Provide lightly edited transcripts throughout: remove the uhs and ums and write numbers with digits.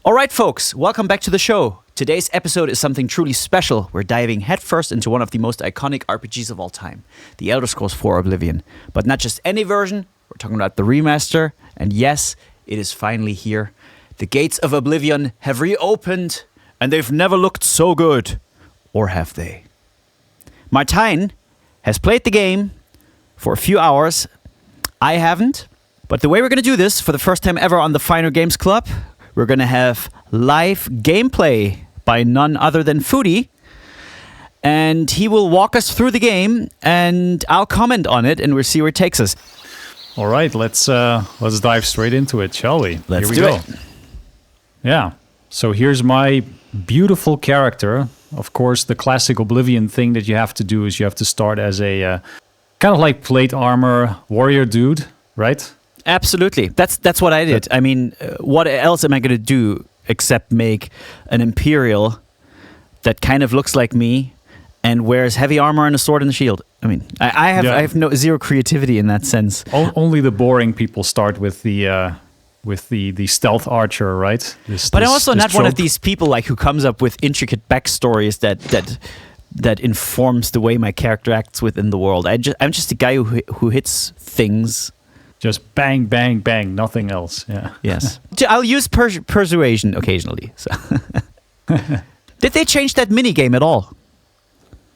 All right, folks, welcome back to the show. Today's episode is something truly special. We're diving headfirst into one of the most iconic RPGs of all time, the Elder Scrolls IV Oblivion. But not just any version, we're talking about the remaster. And yes, it is finally here. The gates of Oblivion have reopened, and they've never looked so good. Or have they? Martijn has played the game for a few hours. I haven't. But the way we're going to do this, for the first time ever on the Finer Games Club, we're going to have live gameplay by none other than Foodie. And he will walk us through the game, and I'll comment on it, and we'll see where it takes us. All right, let's dive straight into it, shall we? Let's Here we go. it. Yeah. So here's my beautiful character. Of course, the classic Oblivion thing that you have to do is you have to start as a kind of like plate armor warrior dude, right? Absolutely. That's what I did. I mean, what else am I going to do except make an Imperial that kind of looks like me and wears heavy armor and a sword and a shield? I mean, I have zero creativity in that sense. Only the boring people start with the stealth archer, right? But I'm also not one of these people like who comes up with intricate backstories that informs the way my character acts within the world. I'm just a guy who hits things. Just bang, bang, bang, nothing else. Yeah. Yes. I'll use persuasion occasionally. So. Did they change that minigame at all?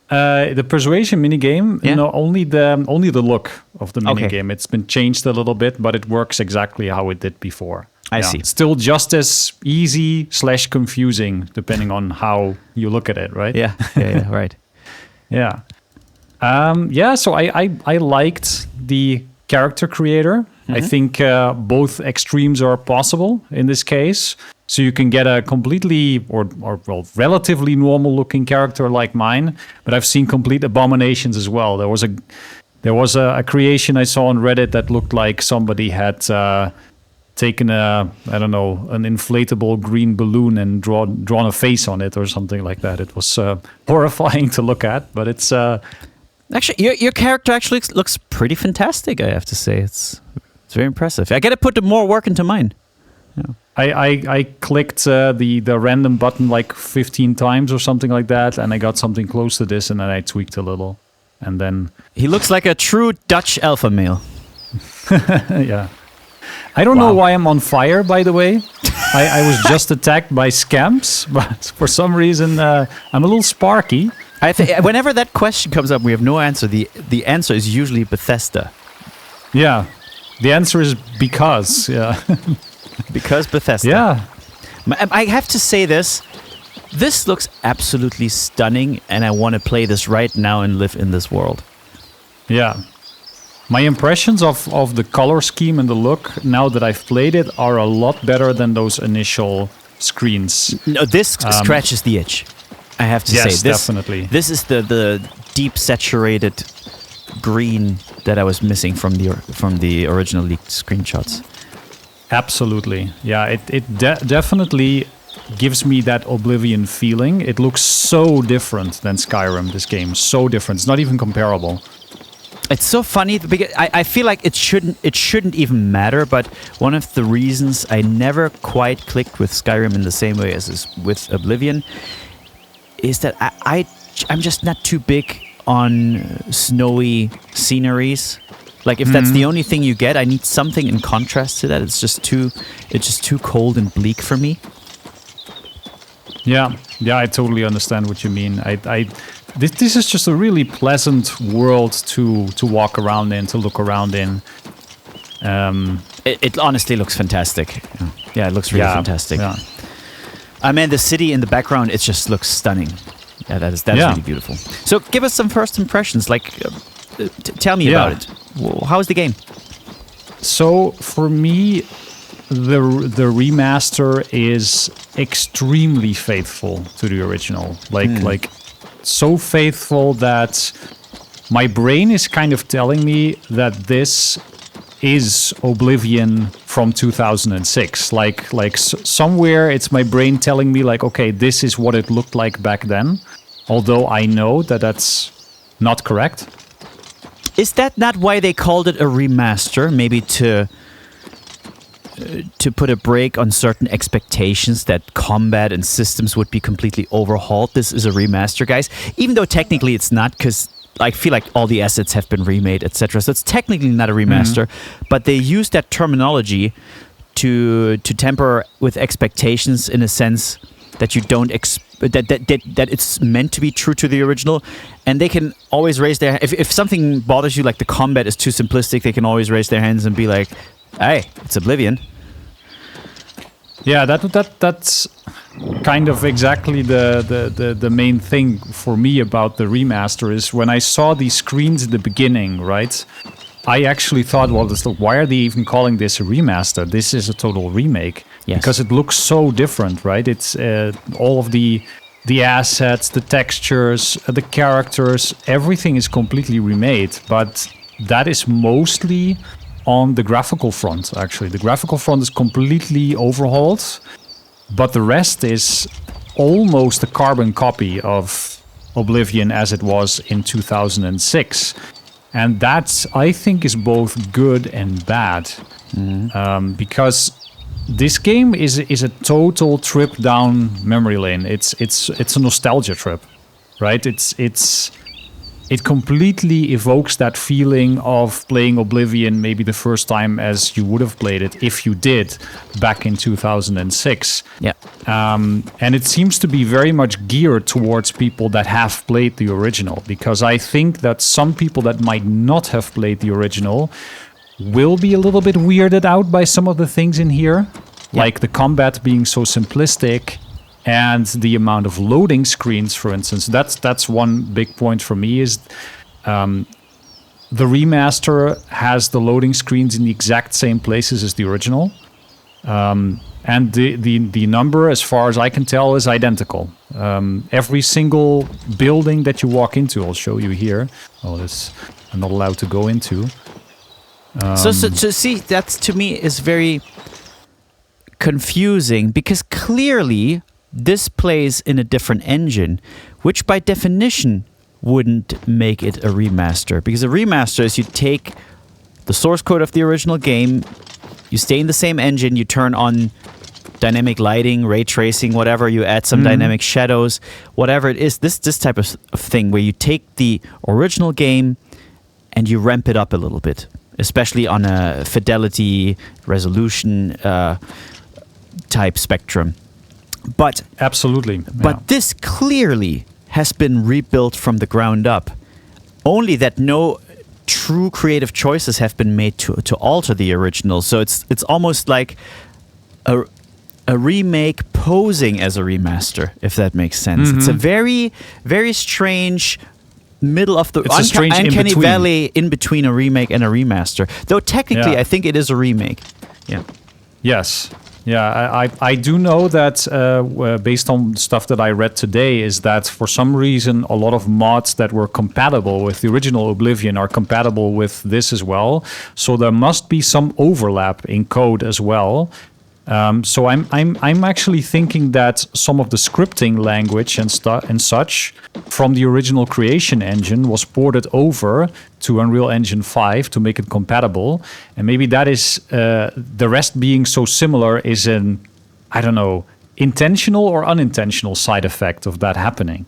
The persuasion minigame, Yeah? no, only the look of the minigame. Okay. It's been changed a little bit, but it works exactly how it did before. I see. Still just as easy / confusing, depending on how you look at it, right? Yeah, right. Yeah. So I liked the character creator. Mm-hmm. I think both extremes are possible in this case. So you can get a completely or relatively normal looking character like mine, but I've seen complete abominations as well. There was a creation I saw on Reddit that looked like somebody had taken an inflatable green balloon and drawn a face on it or something like that. It was horrifying to look at, but it's Actually, your character actually looks pretty fantastic, I have to say. It's very impressive. I got to put more work into mine. Yeah. I clicked the random button like 15 times or something like that, and I got something close to this, and then I tweaked a little, and then He looks like a true Dutch alpha male. yeah. I don't know why I'm on fire, by the way. I was just attacked by scamps, but for some reason I'm a little sparky. Whenever that question comes up, we have no answer. The answer is usually Bethesda. Yeah, the answer is because. Yeah, because Bethesda. yeah. I have to say this. This looks absolutely stunning, and I want to play this right now and live in this world. Yeah. My impressions of the color scheme and the look, now that I've played it, are a lot better than those initial screens. No, this scratches the itch. I have to say, Yes, definitely. This is the deep saturated green that I was missing from the original leaked screenshots. Absolutely, yeah. It definitely gives me that Oblivion feeling. It looks so different than Skyrim. This game, so different. It's not even comparable. It's so funny because I feel like it shouldn't even matter. But one of the reasons I never quite clicked with Skyrim in the same way as with Oblivion is that I'm just not too big on snowy sceneries. Like if that's the only thing you get, I need something in contrast to that. It's just too cold and bleak for me. Yeah, I totally understand what you mean. This is just a really pleasant world to walk around in, to look around in. It honestly looks fantastic. Yeah, it looks really fantastic. Yeah. I mean, the city in the background, it just looks stunning. Yeah, that's really beautiful. So give us some first impressions. Like, tell me about it. How is the game? So for me, the remaster is extremely faithful to the original. Like so faithful that my brain is kind of telling me that this is Oblivion from 2006. Like somewhere it's my brain telling me like, okay, this is what it looked like back then. Although I know that that's not correct. Is that not why they called it a remaster? Maybe to to put a break on certain expectations that combat and systems would be completely overhauled. This is a remaster, guys. Even though technically it's not, because I feel like all the assets have been remade, etc. So it's technically not a remaster, but they use that terminology to temper with expectations in a sense that you don't that it's meant to be true to the original, and they can always raise their if something bothers you, like the combat is too simplistic, they can always raise their hands and be like, "Hey, it's Oblivion." Yeah, that's kind of exactly the main thing for me about the remaster is when I saw these screens at the beginning, right? I actually thought, well, why are they even calling this a remaster? This is a total remake. Yes. Because it looks so different, right? It's all of the assets, the textures, the characters, everything is completely remade. But that is mostly on the graphical front, actually. The graphical front is completely overhauled, but the rest is almost a carbon copy of Oblivion as it was in 2006. And that, I think, is both good and bad. Because this game is a total trip down memory lane. It's a nostalgia trip, right? It completely evokes that feeling of playing Oblivion maybe the first time as you would have played it if you did back in 2006. Yeah. And it seems to be very much geared towards people that have played the original, because I think that some people that might not have played the original will be a little bit weirded out by some of the things in here, like the combat being so simplistic and the amount of loading screens, for instance. That's one big point for me is the remaster has the loading screens in the exact same places as the original. And the number, as far as I can tell, is identical. Every single building that you walk into, I'll show you here. Oh, this I'm not allowed to go into. So see, that's to me is very confusing, because clearly this plays in a different engine, which by definition wouldn't make it a remaster. Because a remaster is you take the source code of the original game, you stay in the same engine, you turn on dynamic lighting, ray tracing, whatever, you add some dynamic shadows, whatever it is. This type of thing where you take the original game and you ramp it up a little bit, especially on a fidelity, resolution type spectrum. But absolutely. But this clearly has been rebuilt from the ground up. Only that no true creative choices have been made to alter the original. So it's almost like a remake posing as a remaster, if that makes sense. It's a very, very strange middle of the uncanny valley in between a remake and a remaster. Though technically, I think it is a remake. Yeah. Yes. Yeah, I do know that based on stuff that I read today is that for some reason a lot of mods that were compatible with the original Oblivion are compatible with this as well. So there must be some overlap in code as well. So I'm actually thinking that some of the scripting language and such from the original creation engine was ported over to Unreal Engine 5 to make it compatible, and maybe that is the rest being so similar is an, I don't know, intentional or unintentional side effect of that happening.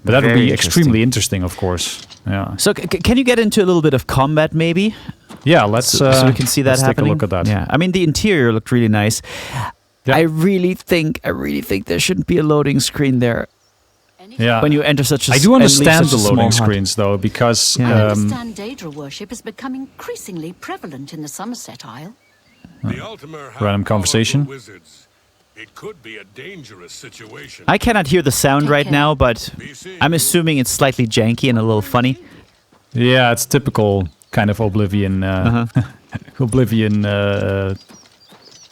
But that would be extremely interesting, of course. Yeah. So can you get into a little bit of combat, maybe? Yeah, let's. So we can see that happening. Take a look at that. Yeah, I mean the interior looked really nice. Yeah. I really think there shouldn't be a loading screen there. Yeah. When you enter such a I do understand the loading screens though, because I understand Daedra worship is becoming increasingly prevalent in the Somerset Isle. Random conversation. It could be a dangerous situation. I cannot hear the sound right now, but I'm assuming it's slightly janky and a little funny. Yeah, it's typical kind of Oblivion Oblivion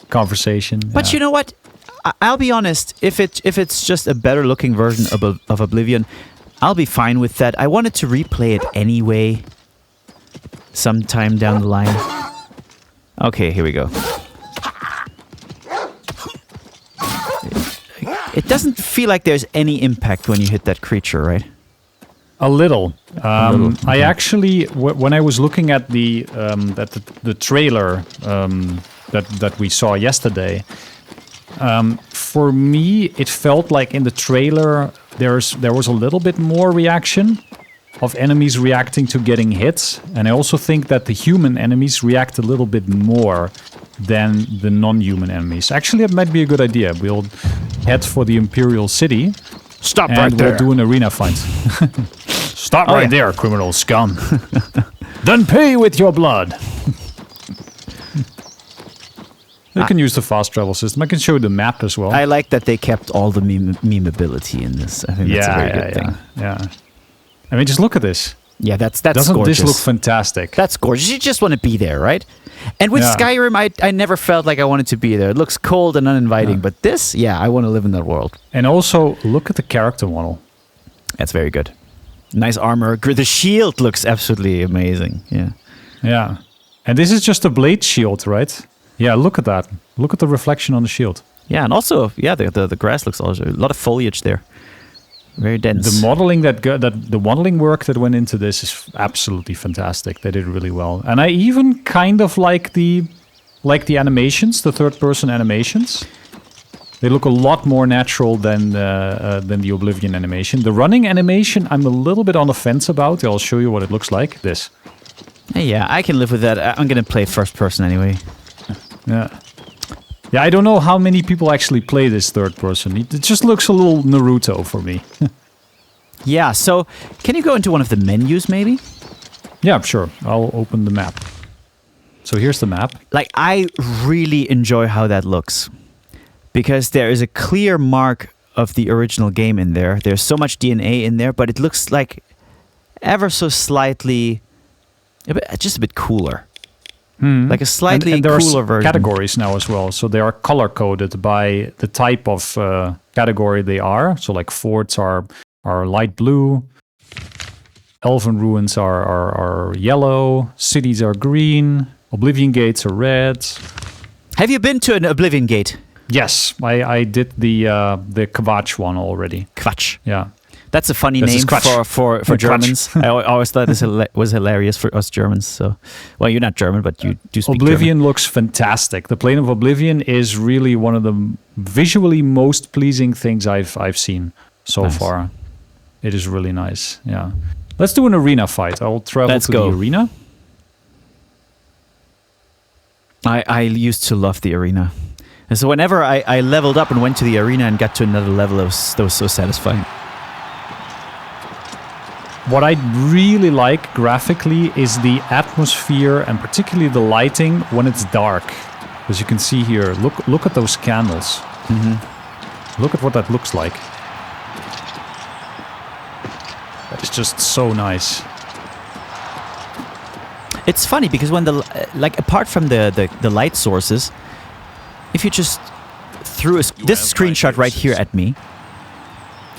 conversation. But you know what? I'll be honest. If it's just a better looking version of Oblivion, I'll be fine with that. I wanted to replay it anyway, sometime down the line. Okay, here we go. It doesn't feel like there's any impact when you hit that creature, right? A little. Okay. I actually, when I was looking at the trailer that we saw yesterday. For me, it felt like in the trailer there was a little bit more reaction of enemies reacting to getting hit, and I also think that the human enemies react a little bit more than the non-human enemies. Actually, that might be a good idea. We'll head for the Imperial City. Stop and right there. we'll do an arena fight. Stop right there, criminal scum. Then pay with your blood. You can use the fast travel system. I can show you the map as well. I like that they kept all the memeability in this. I think that's a very good thing. Yeah. I mean, just look at this. Yeah, that's Doesn't gorgeous. this look fantastic? That's gorgeous. You just want to be there, right? And with Skyrim, I never felt like I wanted to be there. It looks cold and uninviting, but this, I want to live in that world. And also, look at the character model. That's very good. Nice armor. The shield looks absolutely amazing. Yeah. Yeah. And this is just a blade shield, right? Yeah, look at that. Look at the reflection on the shield. Yeah, and also, the grass looks also a lot of foliage there. Very dense. The modeling the modeling work that went into this is absolutely fantastic. They did really well, and I even kind of like the animations, the third-person animations. They look a lot more natural than the Oblivion animation. The running animation, I'm a little bit on the fence about. I'll show you what it looks like. This. Yeah, I can live with that. I'm gonna play first person anyway. Yeah. Yeah, I don't know how many people actually play this third person. It just looks a little Naruto for me. Yeah, so can you go into one of the menus maybe? Yeah, sure. I'll open the map. So here's the map. Like, I really enjoy how that looks. Because there is a clear mark of the original game in there. There's so much DNA in there, but it looks like ever so slightly, just a bit cooler. Like a slightly and there cooler are version. categories now as well. So they are color-coded by the type of category they are. So like forts are light blue. Elven ruins are yellow. Cities are green. Oblivion gates are red. Have you been to an Oblivion gate? Yes, I did the Kvatch one already. Kvatch. Yeah. That's a funny This is name Quatsch. for Germans. I always thought this was hilarious for us Germans. So, well, you're not German, but you do speak Oblivion German. looks fantastic. The Plane of Oblivion is really one of the visually most pleasing things I've seen so far. It is really nice. Yeah. Let's do an arena fight. I'll travel to the arena. I used to love the arena. And so whenever I leveled up and went to the arena and got to another level, that was so satisfying. What I really like graphically is the atmosphere and particularly the lighting when it's dark. As you can see here, look at those candles. Look at what that looks like. That is just so nice. It's funny because when apart from the light sources, if you just threw this screenshot right here at me,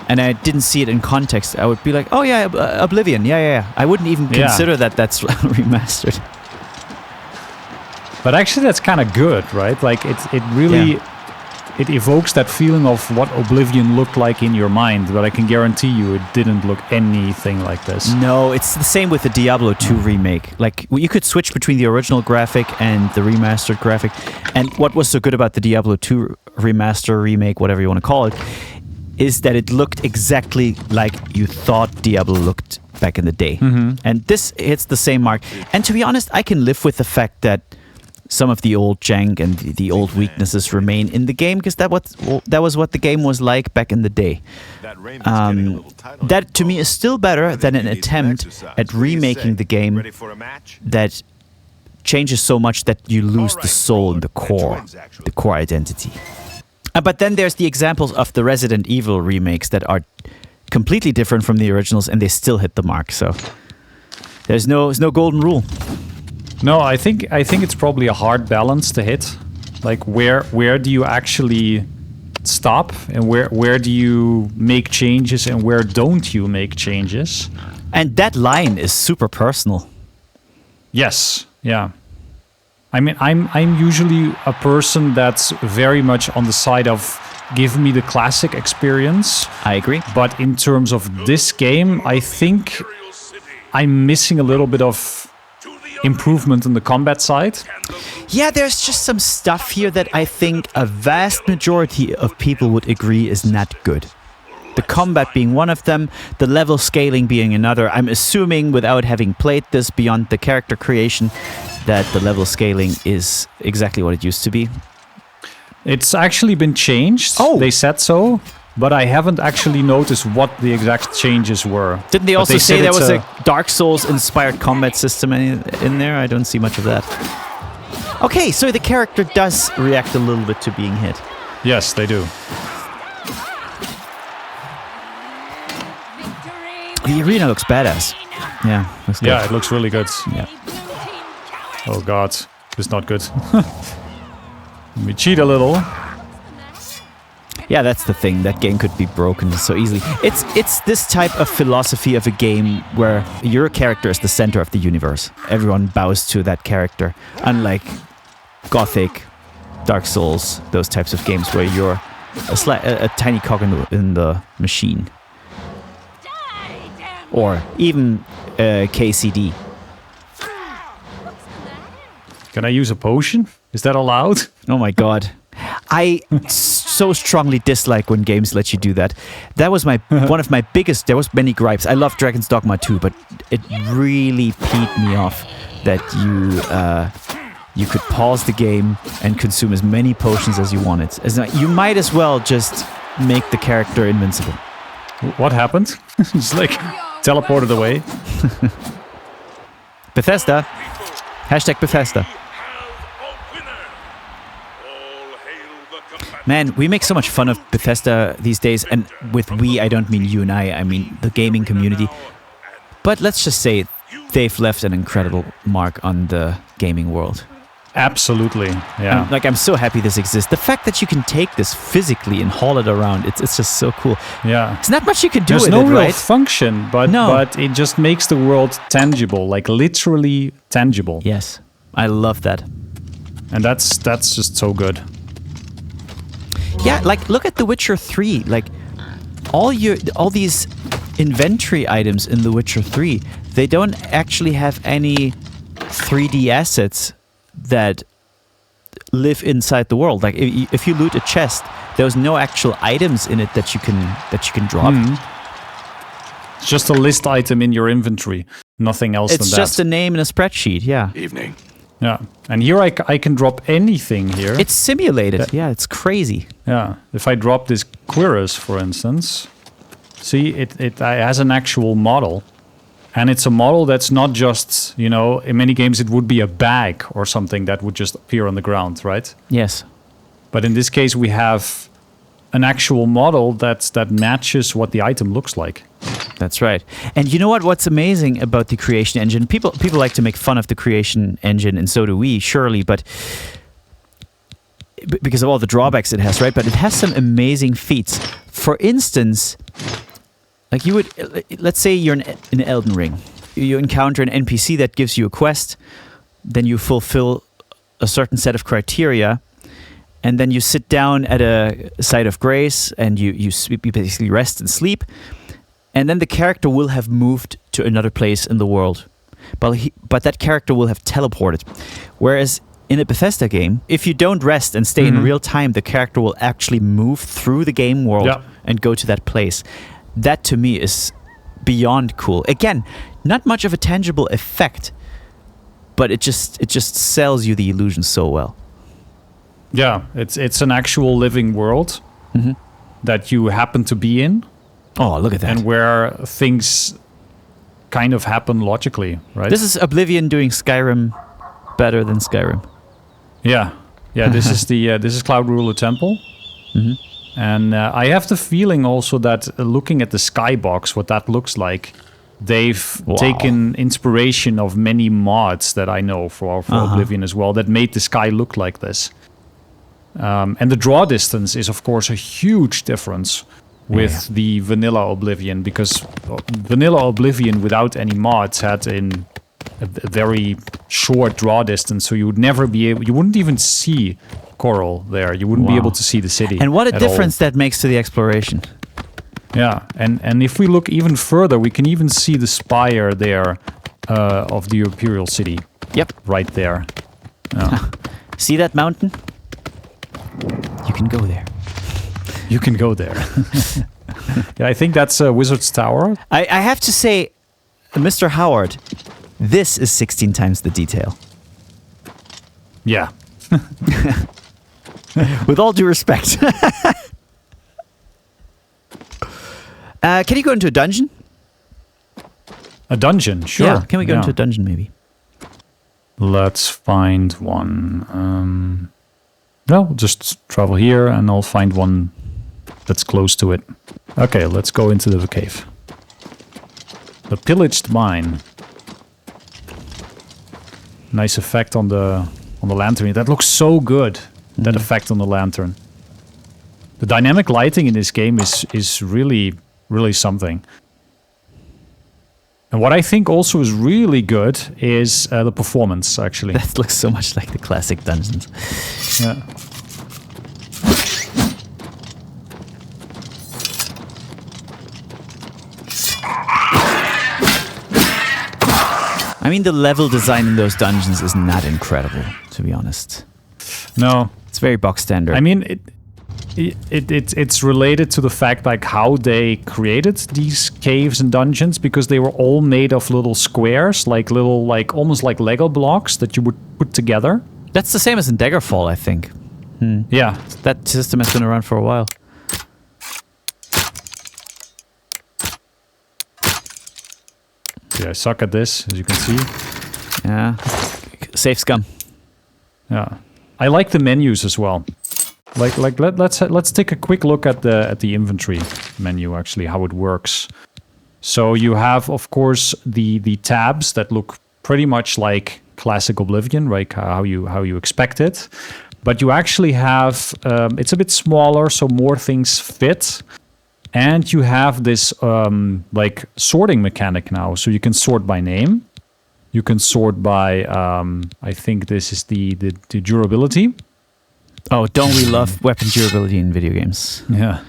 and I didn't see it in context, I would be like, oh yeah, Oblivion, yeah. I wouldn't even consider that's remastered. But actually that's kind of good, right? Like it really it evokes that feeling of what Oblivion looked like in your mind, but I can guarantee you it didn't look anything like this. No, it's the same with the Diablo 2 remake. Like, you could switch between the original graphic and the remastered graphic. And what was so good about the Diablo 2 remaster, remake, whatever you want to call it, is that it looked exactly like you thought Diablo looked back in the day. And this hits the same mark. And to be honest, I can live with the fact that some of the old jank and the old weaknesses remain in the game, because that was what the game was like back in the day. That to me is still better than an attempt at remaking the game that changes so much that you lose the soul and the core identity. But then there's the examples of the Resident Evil remakes that are completely different from the originals, and they still hit the mark. So there's no golden rule. No, I think it's probably a hard balance to hit. Like where do you actually stop, and where do you make changes, and where don't you make changes? And that line is super personal. Yes, yeah. I mean, I'm usually a person that's very much on the side of give me the classic experience. I agree. But in terms of this game, I think I'm missing a little bit of improvement on the combat side. Yeah, there's just some stuff here that I think a vast majority of people would agree is not good. The combat being one of them, the level scaling being another. I'm assuming, without having played this beyond the character creation, that the level scaling is exactly what it used to be. It's actually been changed. Oh. They said so, but I haven't actually noticed what the exact changes were. Didn't they But also say said there it's was a Dark Souls-inspired combat system in there? I don't see much of that. Okay, so the character does react a little bit to being hit. Yes, they do. The arena looks badass. Yeah, looks good. Yeah, it looks really good. Yeah. Oh god, it's not good. Let me cheat a little. Yeah, that's the thing. That game could be broken so easily. It's this type of philosophy of a game where your character is the center of the universe. Everyone bows to that character. Unlike Gothic, Dark Souls, those types of games where you're a tiny cog in the machine. Or even KCD. Can I use a potion? Is that allowed? Oh my god. I so strongly dislike when games let you do that. That was one of my biggest... There was many gripes. I love Dragon's Dogma 2, but it really peed me off that you could pause the game and consume as many potions as you wanted. You might as well just make the character invincible. What happened? It's like teleported away. Bethesda. Hashtag Bethesda. Man, we make so much fun of Bethesda these days, and with we, I don't mean you and I mean the gaming community. But let's just say they've left an incredible mark on the gaming world. Absolutely, yeah. I'm so happy this exists. The fact that you can take this physically and haul it around, it's just so cool. Yeah. It's not much you can do There's with no it, real right? function, but it just makes the world tangible, like literally tangible. Yes, I love that. And that's just so good. Yeah, like look at The Witcher 3. Like all these inventory items in The Witcher 3, they don't actually have any 3D assets that live inside the world. Like if you loot a chest, there's no actual items in it that you can drop. It's just a list item in your inventory. Nothing else than that. It's just a name in a spreadsheet, yeah. Evening. Yeah. And here I can drop anything here. It's simulated. Yeah, it's crazy. Yeah. If I drop this Quirus, for instance, see, it has an actual model. And it's a model that's not just, in many games it would be a bag or something that would just appear on the ground, right? Yes. But in this case, we have an actual model that matches what the item looks like. That's right. And you know what? What's amazing about the creation engine? People like to make fun of the creation engine, and so do we, surely, but because of all the drawbacks it has, right? But it has some amazing feats. For instance, like let's say you're in Elden Ring. You encounter an NPC that gives you a quest, then you fulfill a certain set of criteria, and then you sit down at a site of grace, and you basically rest and sleep. And then the character will have moved to another place in the world. But that character will have teleported. Whereas in a Bethesda game, if you don't rest and stay in real time, the character will actually move through the game world and go to that place. That to me is beyond cool. Again, not much of a tangible effect, but it just sells you the illusion so well. Yeah, it's an actual living world that you happen to be in. Oh, look at that. And where things kind of happen logically, right? This is Oblivion doing Skyrim better than Skyrim. Yeah. This is Cloud Ruler Temple. And I have the feeling also that looking at the skybox, what that looks like, they've taken inspiration of many mods that I know for Oblivion as well that made the sky look like this. And the draw distance is, of course, a huge difference with the vanilla Oblivion, because vanilla Oblivion without any mods had a very short draw distance, so you would never be able, you wouldn't even see Coral there. You wouldn't be able to see the city. And what a difference that makes to the exploration. Yeah, and if we look even further, we can even see the spire there of the Imperial City. Yep. right there. Yeah. See that mountain? You can go there. You can go there. Yeah, I think that's a Wizard's Tower. I have to say, Mr. Howard, this is 16 times the detail. Yeah. With all due respect. Can you go into a dungeon? A dungeon, sure. Yeah, can we go into a dungeon maybe? Let's find one. No, just travel here and I'll find one that's close to it. Okay, let's go into the cave. The pillaged mine. Nice effect on the lantern. That looks so good. That effect on the lantern. The dynamic lighting in this game is really, really something. And what I think also is really good is the performance, actually. That looks so much like the classic dungeons. Yeah. I mean, the level design in those dungeons is not incredible, to be honest. No. It's very box standard. I mean, it's related to the fact like how they created these caves and dungeons, because they were all made of little squares, like little, like almost like Lego blocks that you would put together. That's the same as in Daggerfall, I think. Yeah. That system has been around for a while. Yeah, I suck at this, as you can see. Yeah. Safe scum. Yeah. I like the menus as well. Let's take a quick look at the inventory menu, actually, how it works. So you have, of course, the tabs that look pretty much like classic Oblivion, right? How you expect it. But you actually have it's a bit smaller, so more things fit. And you have this like sorting mechanic now, so you can sort by name. You can sort by I think this is the durability. Oh, don't we love weapon durability in video games? Yeah.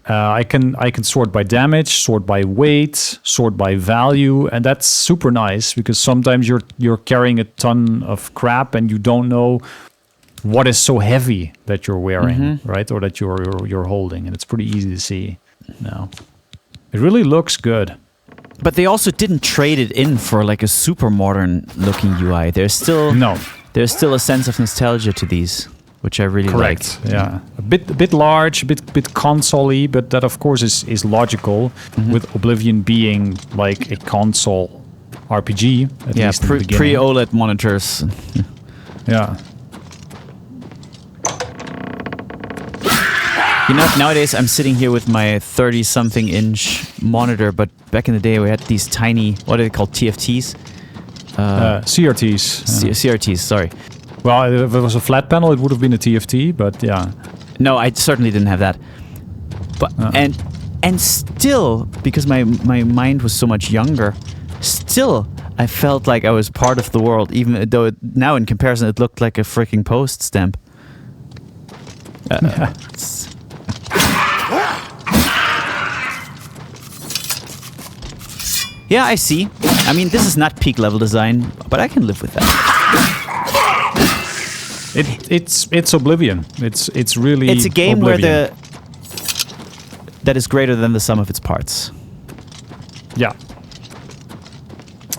I can sort by damage, sort by weight, sort by value, and that's super nice because sometimes you're carrying a ton of crap and you don't know what is so heavy that you're wearing, right? Or that you're holding, and it's pretty easy to see now. It really looks good. But they also didn't trade it in for like a super modern looking UI. There's still a sense of nostalgia to these, which I really like. Yeah, a bit large, a bit console-y, but that of course is logical with Oblivion being like a console RPG. At least in the beginning. Pre-OLED monitors. Yeah. You know, nowadays I'm sitting here with my 30-something inch monitor, but back in the day we had these tiny, what are they called, TFTs? CRTs. CRTs, sorry. Well, if it was a flat panel, it would have been a TFT, but yeah. No, I certainly didn't have that. But and still, because my mind was so much younger, still I felt like I was part of the world, even though now in comparison it looked like a freaking post stamp. Yeah, I see. I mean, this is not peak level design, but I can live with that. It's Oblivion. It's really It's a game Oblivion. that is greater than the sum of its parts. Yeah.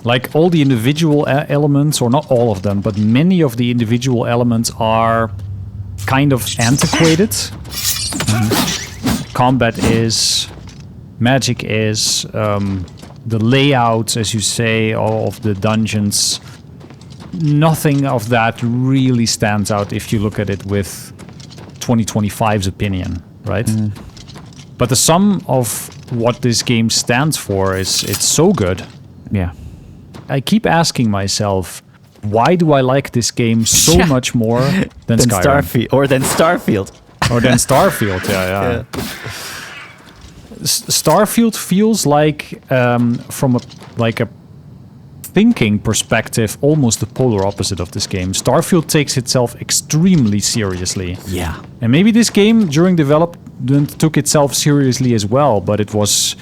Like all the individual elements, or not all of them, but many of the individual elements are kind of antiquated. Combat is, magic is, the layout, as you say, of the dungeons, nothing of that really stands out if you look at it with 2025's opinion, right? But the sum of what this game stands for it's so good. Yeah. I keep asking myself, why do I like this game so much more than Skyrim? Starfield. Or than Starfield. Or than Starfield, yeah. Starfield feels like, from a thinking perspective, almost the polar opposite of this game. Starfield takes itself extremely seriously. Yeah. And maybe this game, during development, took itself seriously as well, but it was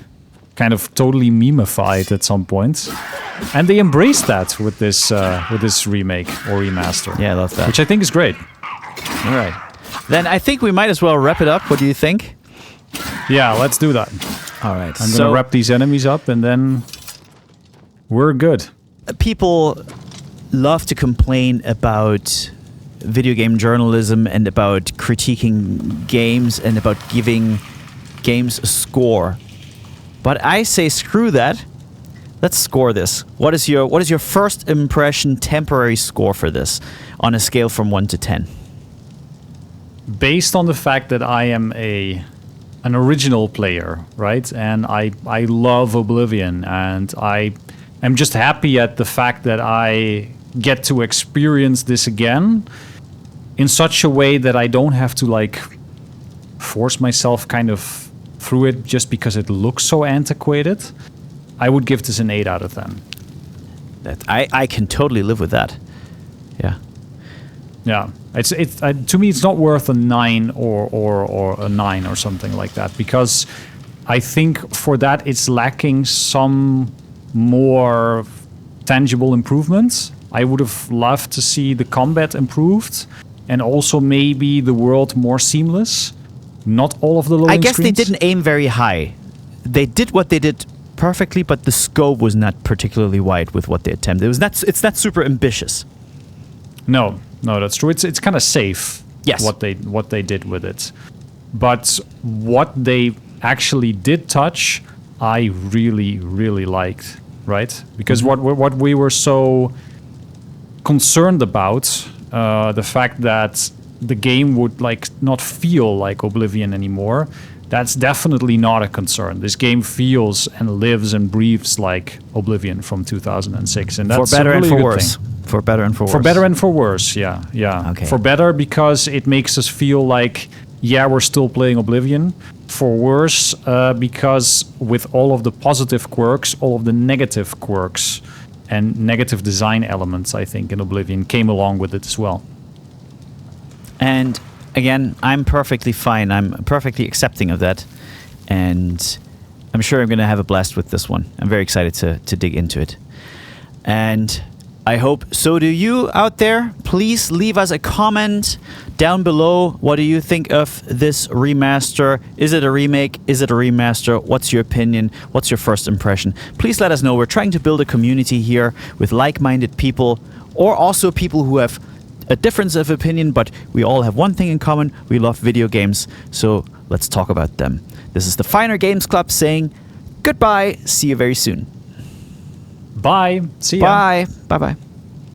kind of totally memified at some point. And they embraced that with this remake or remaster. Yeah, I love that. Which I think is great. All right. Then I think we might as well wrap it up. What do you think? Yeah, let's do that. All right. I'm going to wrap these enemies up and then we're good. People love to complain about video game journalism and about critiquing games and about giving games a score. But I say screw that. Let's score this. What is your first impression temporary score for this on a scale from 1 to 10? Based on the fact that I am an original player, right? And I love Oblivion, and I am just happy at the fact that I get to experience this again in such a way that I don't have to like force myself kind of through it just because it looks so antiquated. I would give this an 8 out of 10. I can totally live with that. Yeah. Yeah, it's to me it's not worth a 9 or a 9 or something like that, because I think for that it's lacking some more tangible improvements. I would have loved to see the combat improved and also maybe the world more seamless. Not all of the loading I guess screens. they didn't aim very high. They did what they did perfectly, but the scope was not particularly wide with what they attempted. It's not super ambitious. No, that's true. It's kind of safe. Yes. What they did with it, but what they actually did touch, I really liked. Right, because what we were so concerned about, the fact that the game would like not feel like Oblivion anymore. That's definitely not a concern. This game feels and lives and breathes like Oblivion from 2006, and that's for better really and for good worse. thing. For better and for worse. For better and for worse, yeah. Okay. For better because it makes us feel like, yeah, we're still playing Oblivion. For worse, because with all of the positive quirks, all of the negative quirks and negative design elements, I think, in Oblivion came along with it as well. And again, I'm perfectly fine. I'm perfectly accepting of that. And I'm sure I'm going to have a blast with this one. I'm very excited to dig into it. And I hope so do you out there. Please leave us a comment down below. What do you think of this remaster? Is it a remake? Is it a remaster? What's your opinion? What's your first impression? Please let us know. We're trying to build a community here with like-minded people, or also people who have a difference of opinion, but we all have one thing in common. We love video games. So let's talk about them. This is the Finer Games Club saying goodbye. See you very soon. Bye. See ya. Bye. Bye-bye.